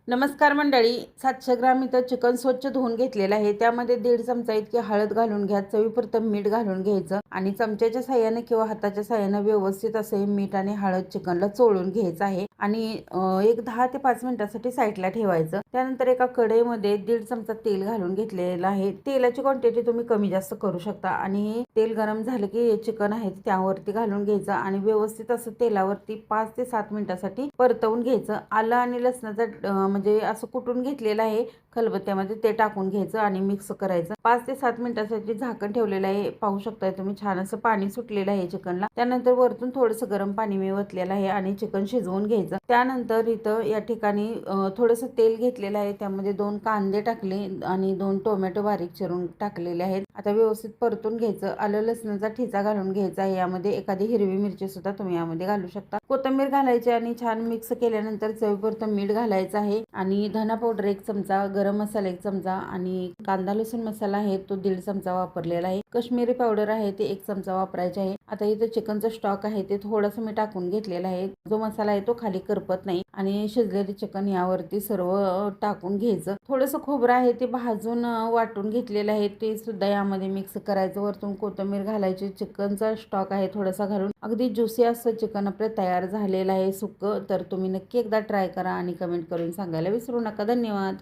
नमस्कार मंडळी, 700 ग्राम इथं चिकन स्वच्छ धुवून घेतलेलं आहे. त्यामध्ये 1.5 चमचा इतके हळद घालून घ्या. चवीपुरतं मीठ घालून घ्यायचं आणि चमच्याच्या साह्याने किंवा हाताच्या साह्याने व्यवस्थित असं हे मीठ आणि हळद चिकनला चोळून घ्यायचं आहे आणि एक 10 ते 5 मिनिटासाठी साईडला ठेवायचं. त्यानंतर एका कढईमध्ये 1.5 चमचा तेल घालून घेतलेलं आहे. तेलाची क्वांटिटी तुम्ही कमी जास्त करू शकता आणि तेल गरम झालं की हे चिकन आहे त्यावरती घालून घ्यायचं आणि व्यवस्थित असं तेलावरती 5 ते 7 मिनिटासाठी परतवून घ्यायचं. आलं आणि लसणाचा म्हणजे असं कुटून घेतलेलं आहे खलबत्त्यामध्ये, ते टाकून घ्यायचं आणि मिक्स करायचं. 5 ते 7 मिनिटासाठी झाकण ठेवलेलं आहे. पाहू शकताय तुम्ही, छान असं पाणी सुटलेलं आहे चिकनला. त्यानंतर वरतून थोडंसं गरम पाणी मी ओतलेलं आहे आणि चिकन शिजवून घ्यायचं. त्यानंतर इथं या ठिकाणी थोडंसं तेल घेतलेलं आहे. त्यामध्ये 2 कांदे टाकले आणि 2 टोमॅटो बारीक चिरून टाकलेले आहेत. आता व्यवस्थित परतून घ्यायचं. आलं लसणाचा ठेचा घालून घ्यायचा आहे. यामध्ये एखादी हिरवी मिरची सुद्धा तुम्ही यामध्ये घालू शकता. कोथिंबीर घालायची आणि छान मिक्स केल्यानंतर चवीपुरतं मीठ घालायचं आहे आणि धना पावडर 1 चमचा, गरम मसाला 1 चमचा आणि कांदा लसूण मसाला आहे तो 1.5 चमचा वापरलेला आहे. काश्मीरी पावडर आहे ते 1 चमचा वापरायचे आहे. आता इथं चिकनचं स्टॉक आहे ते थोडंसं मी टाकून घेतलेला आहे. जो मसाला आहे तो खाली करपत नाही आणि शिजलेले चिकन यावरती सर्व टाकून घ्यायचं. थोडंसं खोबरं आहे ते भाजून वाटून घेतलेलं आहे ते सुद्धा यामध्ये मिक्स करायचं. वरतून कोथिंबीर घालायची. चिकनचा स्टॉक आहे थोडासा घालून अगदी ज्युसी असं चिकन आपलं तयार झालेलं आहे सुक्क. तर तुम्ही नक्की एकदा ट्राय करा आणि कमेंट करून सांगायला विसरू नका. धन्यवाद.